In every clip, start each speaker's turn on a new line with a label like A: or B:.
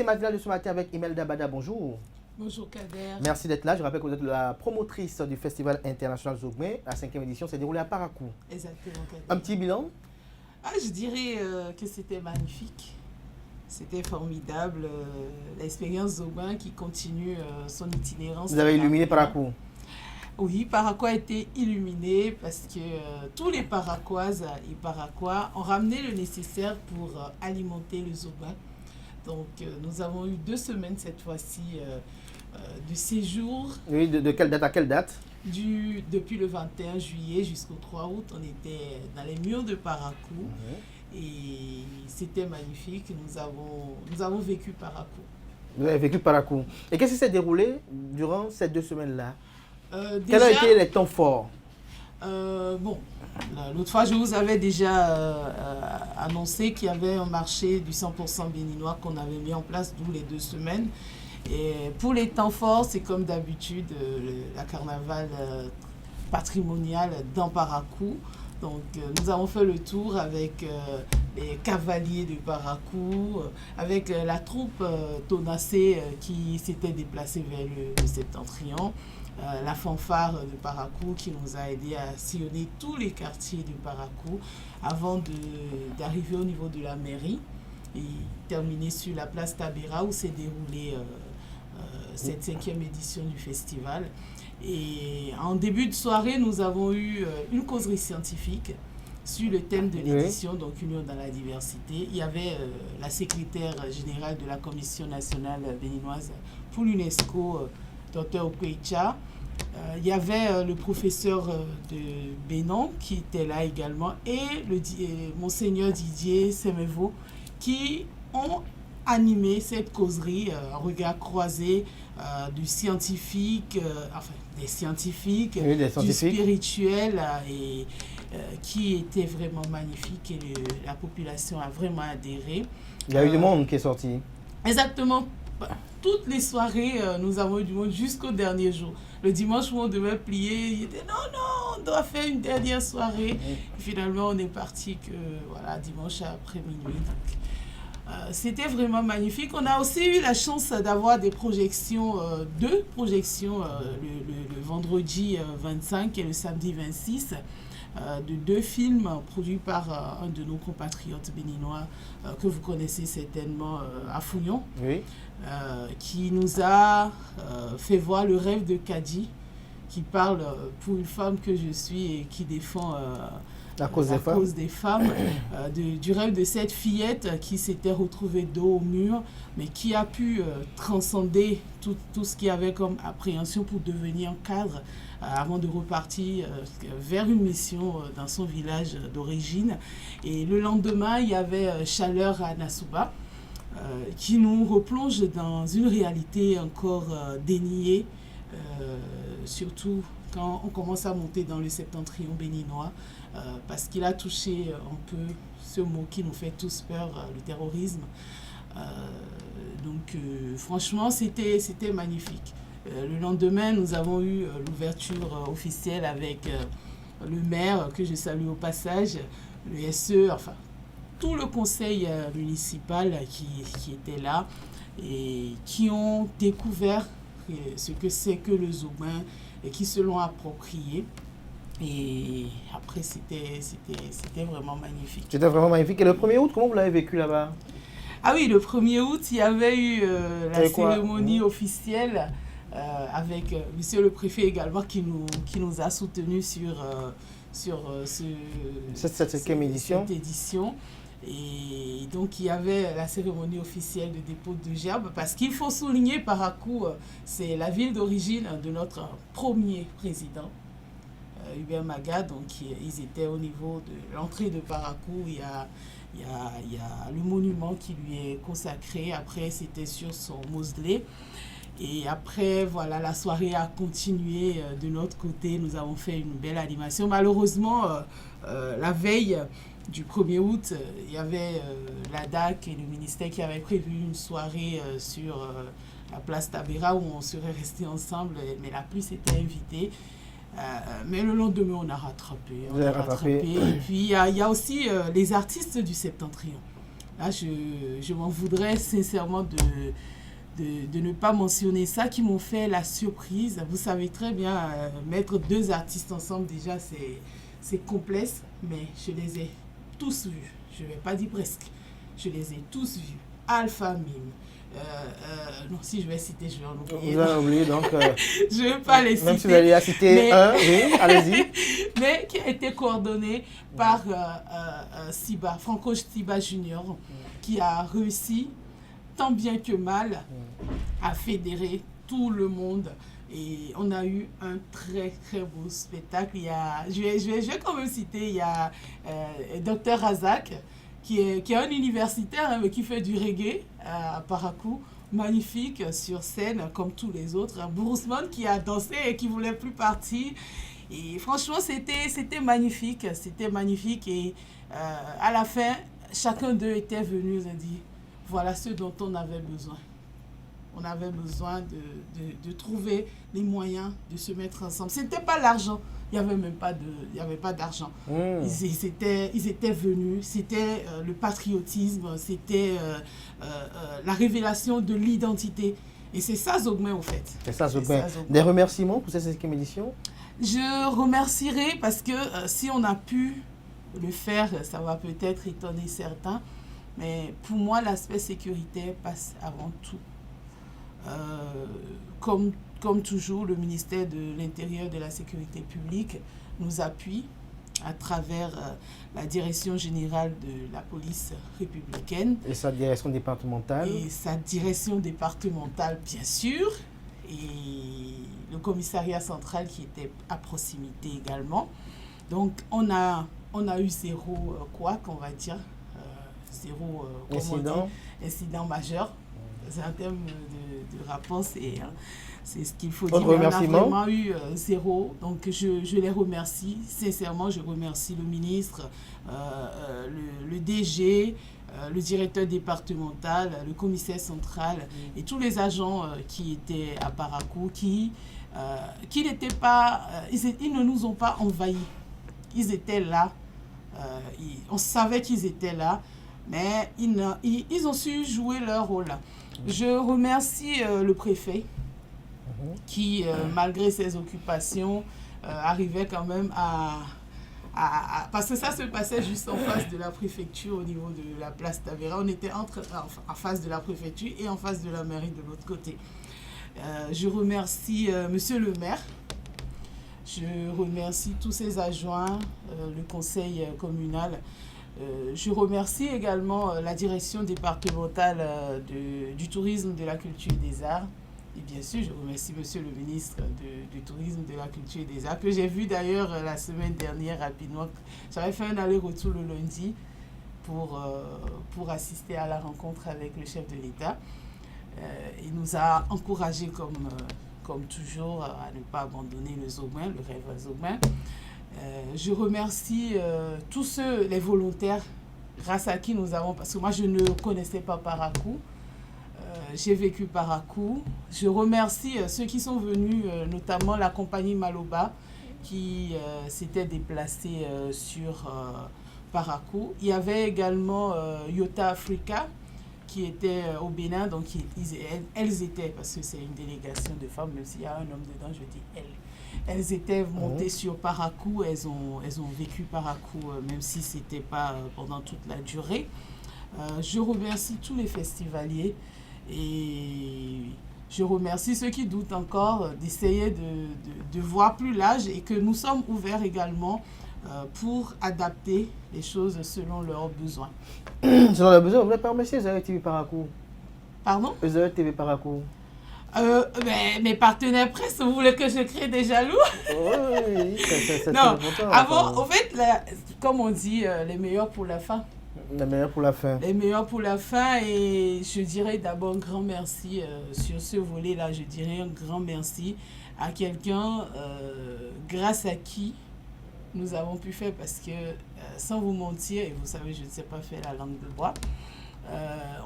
A: matinale de ce matin avec Imelda Bada. Bonjour.
B: Bonjour Kader.
A: Merci d'être là. Je rappelle que vous êtes la promotrice du Festival international Zogouin. La 5e édition s'est déroulée à Parakou.
B: Exactement Kader.
A: Un petit bilan?
B: Je dirais que c'était magnifique. C'était formidable. L'expérience Zogouin qui continue son itinérance.
A: Vous avez illuminé Parakou?
B: Oui, Parakou a été illuminé parce que tous les Paraquoises et Paraquois ont ramené le nécessaire pour alimenter le Zogouin. Donc, nous avons eu 2 semaines cette fois-ci de séjour.
A: Oui, de quelle date à quelle date?
B: Depuis le 21 juillet jusqu'au 3 août, on était dans les murs de Parakou. Et c'était magnifique. Nous avons vécu Parakou.
A: Vous avez vécu Parakou. Et qu'est-ce qui s'est déroulé durant ces 2 semaines-là?
B: Quels
A: ont été les temps forts?
B: L'autre fois, je vous avais déjà annoncé qu'il y avait un marché du 100% béninois qu'on avait mis en place, d'où les 2 semaines. Et pour les temps forts, c'est comme d'habitude, la carnaval patrimonial dans Parakou. Donc, nous avons fait le tour avec les cavaliers de Parakou, avec la troupe Tonacé qui s'était déplacée vers le Septentrion. La fanfare de Parakou qui nous a aidé à sillonner tous les quartiers de Parakou avant d'arriver au niveau de la mairie et terminer sur la place Tabera où s'est déroulée cette 5e édition du festival. Et en début de soirée, nous avons eu une causerie scientifique sur le thème de l'édition, donc Union dans la diversité. Il y avait la secrétaire générale de la Commission nationale béninoise pour l'UNESCO, Dr Okwecha. Il y avait le professeur de Bénin qui était là également et Monseigneur Didier Semevo qui ont animé cette causerie, un regard croisé du scientifique, des scientifiques, du spirituel et qui était vraiment magnifique et la population a vraiment adhéré.
A: Il y a eu du monde qui est sorti.
B: Exactement. Toutes les soirées, nous avons eu du monde jusqu'au dernier jour. Le dimanche où on devait plier, il était non, on doit faire une dernière soirée. Et finalement, on est parti dimanche après minuit. C'était vraiment magnifique. On a aussi eu la chance d'avoir des projections, 2 projections, le vendredi 25 et le samedi 26. De 2 films produits par un de nos compatriotes béninois que vous connaissez certainement, Afouillon, qui nous a fait voir Le rêve de Kadi, qui parle pour une femme que je suis et qui défend la cause des femmes, du rêve de cette fillette qui s'était retrouvée dos au mur, mais qui a pu transcender tout ce qu'il y avait comme appréhension pour devenir cadre avant de repartir vers une mission dans son village d'origine. Et le lendemain, il y avait Chaleur à Nasouba, qui nous replonge dans une réalité encore déniée, surtout quand on commence à monter dans le septentrion béninois, parce qu'il a touché un peu ce mot qui nous fait tous peur, le terrorisme. Franchement, c'était magnifique. Le lendemain, nous avons eu l'ouverture officielle avec le maire, que je salue au passage, le SE, tout le conseil municipal qui était là et qui ont découvert ce que c'est que le Zogouin et qui se l'ont approprié. Et après, c'était vraiment magnifique.
A: C'était vraiment magnifique. Et le 1er août, comment vous l'avez vécu là-bas?
B: Ah oui, le 1er août, il y avait eu la cérémonie officielle avec monsieur le préfet également qui nous a soutenus sur cette 5e édition. Et donc, il y avait la cérémonie officielle de dépôt de gerbe parce qu'il faut souligner Parakou, c'est la ville d'origine de notre premier président, Hubert Maga. Donc, ils étaient au niveau de l'entrée de Parakou. Il y a le monument qui lui est consacré. Après, c'était sur son mausolée. Et après, la soirée a continué de notre côté. Nous avons fait une belle animation. Malheureusement, la veille du 1er août, il y avait la DAC et le ministère qui avaient prévu une soirée sur la place Tabera où on serait restés ensemble, mais la pluie s'était invitée. Mais le lendemain, on a rattrapé. Et puis, il y a aussi les artistes du Septentrion. Là, je m'en voudrais sincèrement de ne pas mentionner ça, qui m'ont fait la surprise. Vous savez très bien, mettre 2 artistes ensemble, déjà, c'est complexe, mais je les ai tous vus. Je ne vais pas dire presque. Je les ai tous vus. Alpha Mime. Non, si je vais citer, je vais en oublier.
A: Vous en oubliez, donc...
B: je ne vais pas les citer.
A: Même si vous allez citer un, oui, allez-y.
B: Mais qui a été coordonné par Siba, Franco Siba Junior, qui a réussi tant bien que mal à fédérer tout le monde. Et on a eu un très très beau spectacle. Je vais quand même citer, il y a Dr Razak, qui est un universitaire, hein, mais qui fait du reggae à Parakou, magnifique sur scène comme tous les autres. Bourusman qui a dansé et qui ne voulait plus partir. Et franchement, c'était magnifique. Et à la fin, chacun d'eux était venu et a dit, voilà ce dont on avait besoin. On avait besoin de trouver les moyens de se mettre ensemble. Ce n'était pas l'argent. Il n'y avait pas d'argent. Ils étaient venus. C'était le patriotisme. C'était la révélation de l'identité. Et c'est ça Zogmen, en fait.
A: C'est ça Zogmen. Des remerciements pour cette 5e édition?
B: Je remercierai parce que si on a pu le faire, ça va peut-être étonner certains. Mais pour moi, l'aspect sécurité passe avant tout. Comme toujours, le ministère de l'Intérieur et de la Sécurité publique nous appuie à travers la direction générale de la police républicaine.
A: Et sa direction départementale.
B: Et sa direction départementale, bien sûr. Et le commissariat central qui était à proximité également. Donc, on a eu zéro couac, on va dire. Zéro incident majeur. C'est un terme de rapport, c'est ce qu'il faut dire. On a vraiment eu zéro. Donc, je les remercie. Sincèrement, je remercie le ministre, le DG, le directeur départemental, le commissaire central et tous les agents qui étaient à Parakou, qui n'étaient pas... ils ne nous ont pas envahis. Ils étaient là. On savait qu'ils étaient là. Mais ils ont su jouer leur rôle. Je remercie le préfet qui, malgré ses occupations, arrivait quand même parce que ça se passait juste en face de la préfecture au niveau de la place Tavera. On était en face de la préfecture et en face de la mairie de l'autre côté. Je remercie monsieur le maire. Je remercie tous ses adjoints, le conseil communal. Je remercie également la direction départementale du tourisme, de la culture et des arts. Et bien sûr, je remercie monsieur le ministre du tourisme, de la culture et des arts, que j'ai vu d'ailleurs la semaine dernière rapidement. J'avais fait un aller-retour le lundi pour assister à la rencontre avec le chef de l'État. Il nous a encouragés comme toujours à ne pas abandonner le Zogmen, le rêve Zogmen. Je remercie tous les volontaires grâce à qui nous avons, parce que moi je ne connaissais pas Parakou, j'ai vécu Parakou. Je remercie ceux qui sont venus, notamment la compagnie Maloba qui s'était déplacée sur Parakou. Il y avait également Yota Africa qui était au Bénin, donc elles étaient, parce que c'est une délégation de femmes, même s'il y a un homme dedans, je dis elles. Elles étaient montées sur Parakou, elles ont vécu Parakou, même si ce n'était pas pendant toute la durée. Je remercie tous les festivaliers et je remercie ceux qui doutent encore d'essayer de voir plus large et que nous sommes ouverts également pour adapter les choses selon leurs besoins.
A: Selon leurs besoins, vous voulez pas remercier Zahir TV Parakou?
B: Pardon?
A: Zahir TV Parakou.
B: Mes partenaires presse, vous voulez que je crée des jaloux?
A: Oui, c'est
B: non,
A: important.
B: Avant, au fait, comme on dit, les meilleurs pour la fin.
A: Les meilleurs pour la fin.
B: Les meilleurs pour la fin, et je dirais d'abord un grand merci sur ce volet-là. Je dirais un grand merci à quelqu'un grâce à qui nous avons pu faire, parce que sans vous mentir, et vous savez, je ne sais pas faire la langue de bois,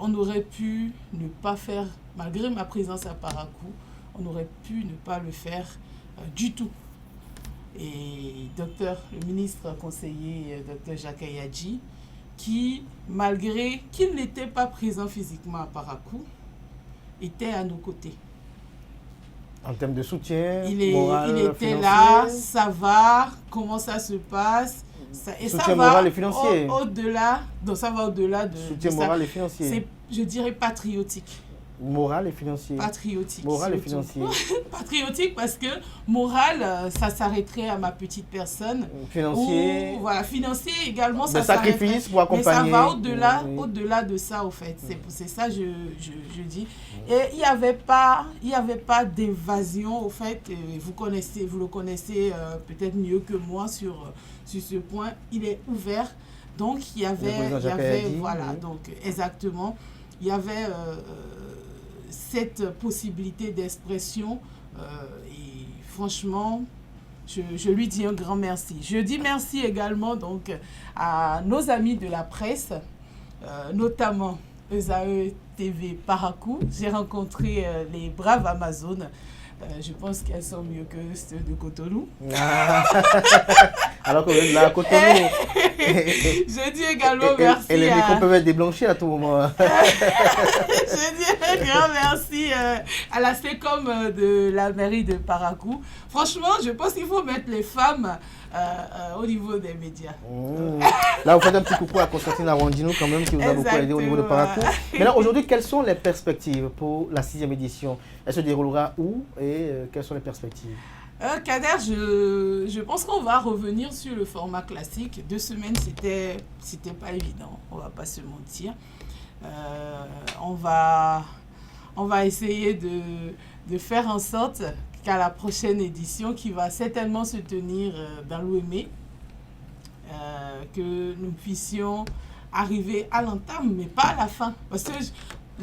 B: on aurait pu ne pas faire, malgré ma présence à Parakou, on aurait pu ne pas le faire du tout. Et le ministre conseiller, Dr Jacques Ayadji, qui, malgré qu'il n'était pas présent physiquement à Parakou, était à nos côtés.
A: En termes de soutien,
B: Il
A: moral,
B: était
A: financier.
B: là, ça va, comment ça se passe. Et
A: Soutien
B: ça
A: moral
B: va
A: et financier.
B: au-delà, donc ça va au-delà de
A: Soutien
B: ça.
A: moral et financier.
B: C'est, je dirais, patriotique.
A: Moral et financier.
B: Patriotique.
A: Moral et
B: surtout.
A: financier.
B: Patriotique parce que moral, ça s'arrêterait à ma petite personne.
A: Financier.
B: Ou, voilà, financier également,
A: Des
B: ça s'arrêterait.
A: sacrifices pour accompagner.
B: Mais ça va au-delà,
A: Oui.
B: au-delà de ça, au fait. C'est ça je dis. Et il n'y avait pas d'évasion, au fait. Vous le connaissez peut-être mieux que moi sur ce point. Il est ouvert. Donc, il y avait voilà,
A: oui.
B: donc exactement. Il y avait cette possibilité d'expression et franchement, je lui dis un grand merci. Je dis merci également donc à nos amis de la presse, notamment ESAE TV Parakou. J'ai rencontré les braves Amazones. Je pense qu'elles sont mieux que ceux de Cotonou.
A: Ah. Alors que là, à Cotonou.
B: Je dis également merci
A: et les micros
B: à...
A: peuvent être déblanchis à tout moment.
B: Je dis un grand merci à la SECOM de la mairie de Parakou. Franchement, je pense qu'il faut mettre les femmes au niveau des médias.
A: Là, vous faites un petit coucou à Constantine Arondino quand même, qui vous a beaucoup aidé au niveau de Parakou. Maintenant, aujourd'hui, quelles sont les perspectives pour la 6e édition? Elle se déroulera où et quelles sont les perspectives?
B: Kader, je pense qu'on va revenir sur le format classique. 2 semaines, c'était pas évident, on va pas se mentir. On va essayer de faire en sorte qu'à la prochaine édition, qui va certainement se tenir dans l'Ouémé, que nous puissions arriver à l'entame, mais pas à la fin. Parce que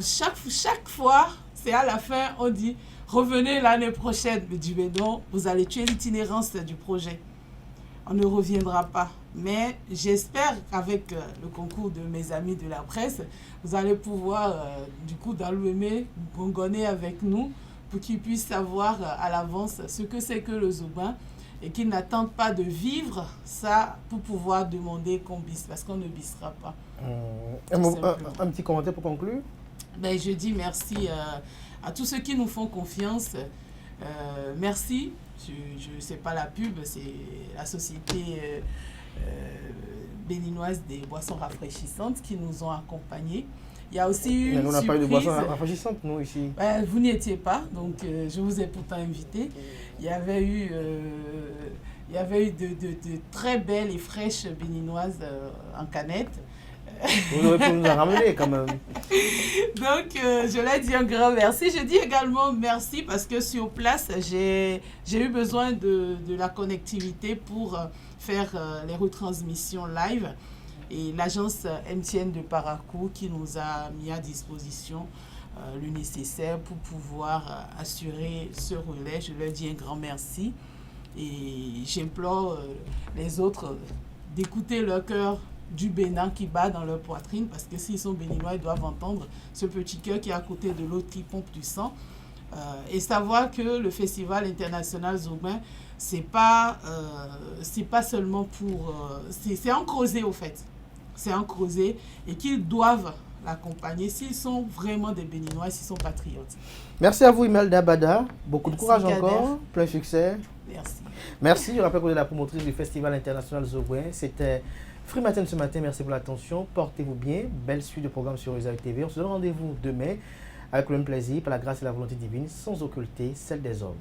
B: chaque fois, c'est à la fin, on dit revenez l'année prochaine. Mais du non, vous allez tuer l'itinérance du projet. On ne reviendra pas. Mais j'espère qu'avec le concours de mes amis de la presse, vous allez pouvoir, du coup, dans l'Ouémé, gongonner avec nous pour qu'ils puissent savoir à l'avance ce que c'est que le Zoubin et qu'ils n'attendent pas de vivre ça pour pouvoir demander qu'on bisse, parce qu'on ne bissera pas.
A: Un petit commentaire pour conclure?
B: Ben, je dis merci à tous ceux qui nous font confiance. Merci. Je sais pas la pub, c'est la société béninoise des boissons rafraîchissantes qui nous ont accompagnés. Il y a aussi eu
A: Mais nous, on n'a pas eu de
B: surprise.
A: boissons rafraîchissantes, nous, ici.
B: Vous n'y étiez pas, donc je vous ai pourtant invité. Il y avait eu de très belles et fraîches béninoises en canette.
A: Vous aurez pu nous en ramener quand même.
B: Donc, je leur dis un grand merci. Je dis également merci parce que sur place, j'ai eu besoin de la connectivité pour faire les retransmissions live. Et l'agence MTN de Parakou qui nous a mis à disposition le nécessaire pour pouvoir assurer ce relais. Je leur dis un grand merci. Et j'implore les autres d'écouter leur cœur du Bénin qui bat dans leur poitrine, parce que s'ils sont béninois, ils doivent entendre ce petit cœur qui est à côté de l'autre qui pompe du sang. Et savoir que le Festival international Zoubin, c'est pas seulement pour... c'est en creuser au fait. C'est en creuser et qu'ils doivent l'accompagner s'ils sont vraiment des Béninois, s'ils sont patriotes.
A: Merci à vous, Imelda Bada. Beaucoup
B: Merci,
A: de courage
B: Kader.
A: encore. Plein succès.
B: Merci.
A: Merci. Je rappelle que vous êtes la promotrice du Festival international Zoubin. C'était Free Matin ce matin. Merci pour l'attention. Portez-vous bien. Belle suite de programmes sur ESAE TV. On se donne rendez-vous demain avec le même plaisir, par la grâce et la volonté divine, sans occulter celle des hommes.